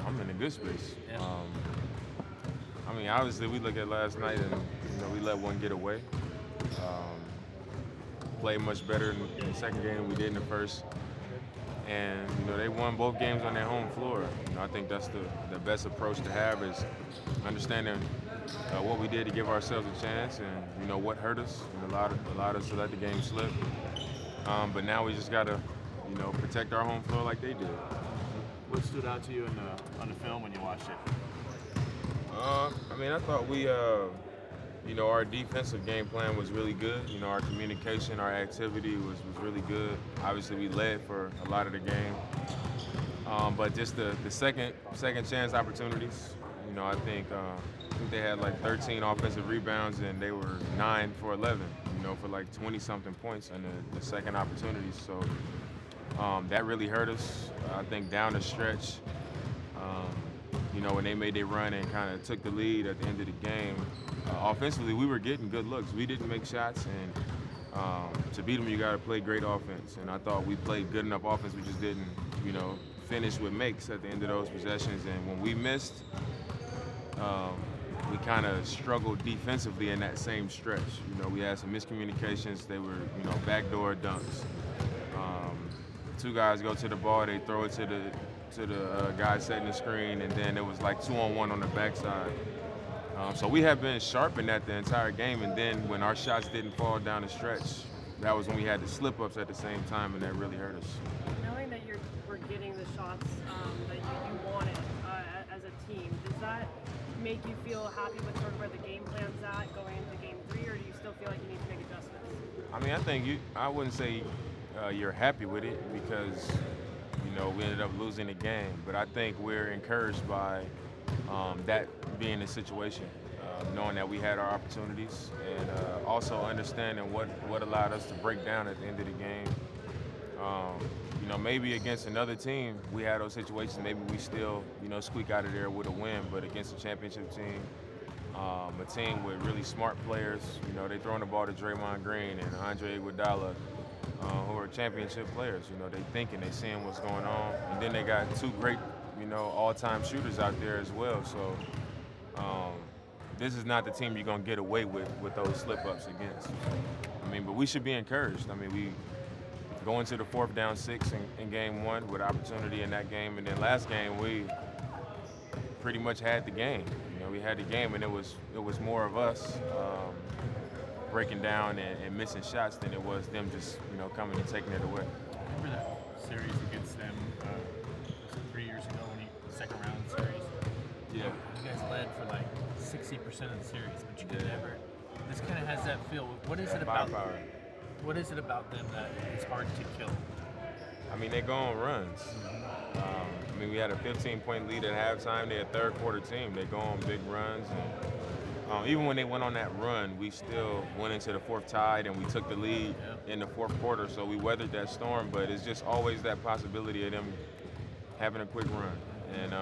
I'm in a good space. Yeah. I mean, obviously, we look at last night and we let one get away. Um, Played much better in the second game than we did in the first. And they won both games on their home floor. I think that's the best approach to have is understanding what we did to give ourselves a chance, and what hurt us and allowed us to let the game slip. But now we just gotta protect our home floor like they did. What stood out to you on the film when you watched it? I mean, I thought our defensive game plan was really good. Our communication, our activity was really good. Obviously, we led for a lot of the game. But just the second chance opportunities, I think they had like 13 offensive rebounds and they were 9 for 11, for like 20-something points in the second opportunities. So that really hurt us. I think down the stretch, when they made their run and kind of took the lead at the end of the game, offensively we were getting good looks. We didn't make shots, and to beat them you got to play great offense. And I thought we played good enough offense. We just didn't, finish with makes at the end of those possessions. And when we missed, we kind of struggled defensively in that same stretch. We had some miscommunications. They were, backdoor dunks. Two guys go to the ball, they throw it to the guy setting the screen, and then it was like 2-on-1 on the backside. So we have been sharp in that the entire game, and then when our shots didn't fall down the stretch, that was when we had the slip-ups at the same time, and that really hurt us. Knowing that we're getting the shots that you wanted as a team, does that make you feel happy with sort of where the game plan's at going into Game 3, or do you still feel like you need to make adjustments? I mean, I think I wouldn't say you're happy with it because, we ended up losing the game. But I think we're encouraged by that being the situation, knowing that we had our opportunities, and also understanding what allowed us to break down at the end of the game. Maybe against another team, we had those situations. Maybe we still, squeak out of there with a win. But against a championship team, a team with really smart players, they throwing the ball to Draymond Green and Andre Iguodala, who are championship players. They thinking, they seeing what's going on, and then they got two great, all-time shooters out there as well. So this is not the team you're gonna get away with those slip-ups against. I mean, but we should be encouraged. I mean, we go into the 4th down 6 in Game 1 with opportunity in that game, and then last game we pretty much had the game. We had the game, and it was more of us breaking down and missing shots than it was them just coming and taking it away. Remember that series against them 3 years ago when second round series? Yeah. You guys led for like 60% of the series, but you could never. This kind of has that feel. What is it about? Firepower. What is it about them that it's hard to kill? I mean, they go on runs. I mean, we had a 15-point lead at halftime. They're a third-quarter team. They go on big runs. And, even when they went on that run, we still went into the 4th tied, and we took the lead in the 4th quarter. So we weathered that storm, but it's just always that possibility of them having a quick run. And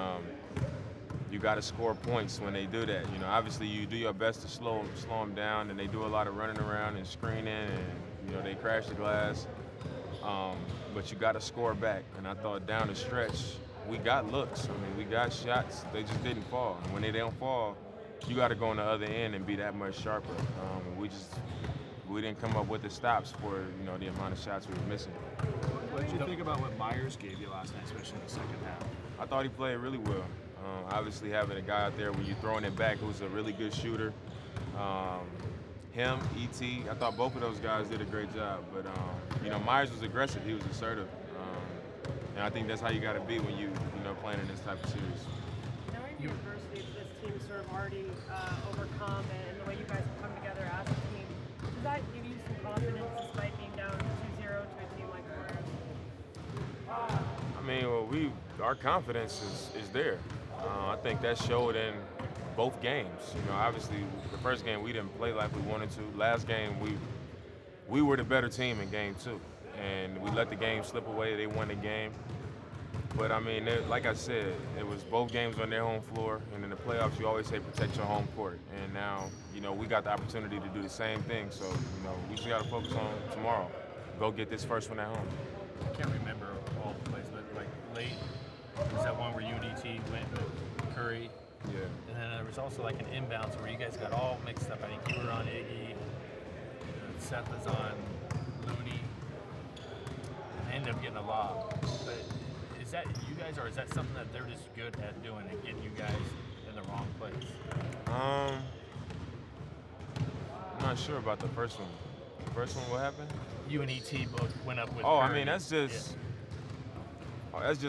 you got to score points when they do that. Obviously you do your best to slow them down, and they do a lot of running around and screening, and they crash the glass. But you got to score back. And I thought down the stretch, we got looks. I mean, we got shots. They just didn't fall. And when they don't fall, you got to go on the other end and be that much sharper. We didn't come up with the stops for the amount of shots we were missing. What did you think about what Myers gave you last night, especially in the second half? I thought he played really well. Obviously, having a guy out there when you're throwing it back who's a really good shooter. Him, E.T., I thought both of those guys did a great job. But, Myers was aggressive. He was assertive. And I think that's how you got to be when you playing in this type of series. Knowing the adversity that this team sort of already overcome and the way you guys have come together as a team, does that give you some confidence despite being down 2-0 to a team like Warriors? I mean, well, our confidence is there. I think that showed in both games. Obviously, the first game we didn't play like we wanted to. Last game we were the better team in Game 2, and we let the game slip away. They won the game. But I mean, like I said, it was both games on their home floor, and in the playoffs, you always say protect your home court. And now, we got the opportunity to do the same thing. So, we just got to focus on tomorrow. Go get this first one at home. I can't remember all the plays, but like late, was that one where you and ET went with Curry. Yeah. And then there was also like an inbounds where you guys got all mixed up. I think you were on Iggy, Seth was on Looney. And they ended up getting a lob. But is that you guys, or is that something that they're just good at doing and getting you guys in the wrong place? I'm not sure about the first one. The first one, what happened? You and ET both went up with Oh, Curry. I mean, that's just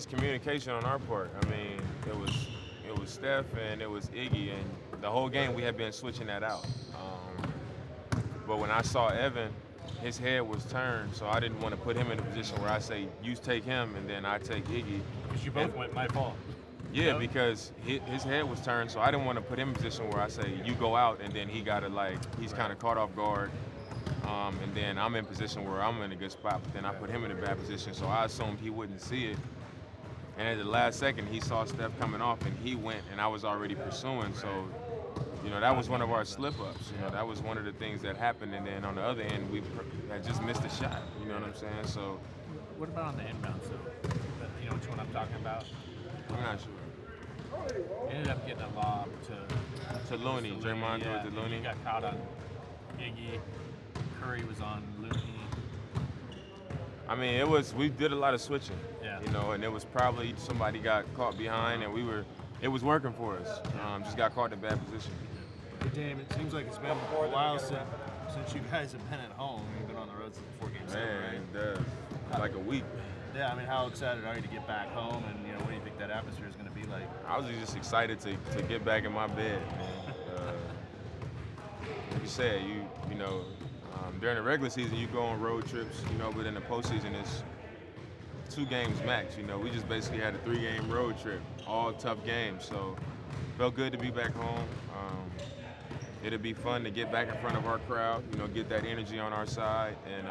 communication on our part. I mean, it was Steph and it was Iggy, and the whole game we had been switching that out. But when I saw Evan, his head was turned, so I didn't want to put him in a position where I say, you take him, and then I take Iggy. Because you both went my fault. Yeah, You know? because his head was turned, so I didn't want to put him in a position where I say, you go out, and then he got to, like, he's kind of caught off guard. And then I'm in position where I'm in a good spot, but then I put him in a bad position, so I assumed he wouldn't see it. And at the last second, he saw Steph coming off, and he went, and I was already pursuing, so, you know, that was one of our slip-ups. You know, that was one of the things that happened, and then on the other end, we had just missed a shot, you know what I'm saying? So, What about on the inbounds, though? You know which one I'm talking about? I'm not sure. Ended up getting a lob To Looney, Draymond threw it to Looney. He got caught on Iggy. Curry was on Looney. I mean, we did a lot of switching, Yeah. you know, and it was probably somebody got caught behind, and it was working for us. Just got caught in a bad position. Hey, Dame, it seems like it's been a while since you guys have been at home. You've been on the road since 4 games. Man, it does. Like a week. Yeah, I mean, how excited are you to get back home, and you know, what do you think that atmosphere is going to be like? I was just excited to get back in my bed, man. Like you said, you know, during the regular season you go on road trips, you know, but in the postseason it's 2 games max. You know, we just basically had a 3-game road trip, all tough games. So felt good to be back home. It'll be fun to get back in front of our crowd, you know, get that energy on our side, and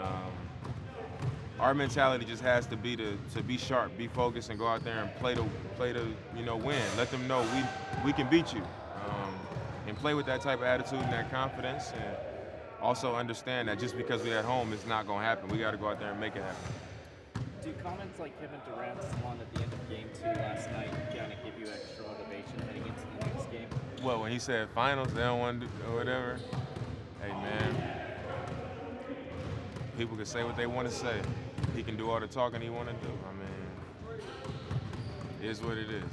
our mentality just has to be to be sharp, be focused, and go out there and play to you know, win. Let them know we can beat you, and play with that type of attitude and that confidence, and also understand that just because we're at home, it's not going to happen. We got to go out there and make it happen. Do comments like Kevin Durant's one at the end of Game 2 last night kind of give you extra motivation heading into the next game? Well, when he said finals, they don't want to do or whatever. Hey, man, people can say what they want to say. He can do all the talking he want to do. I mean, it is what it is.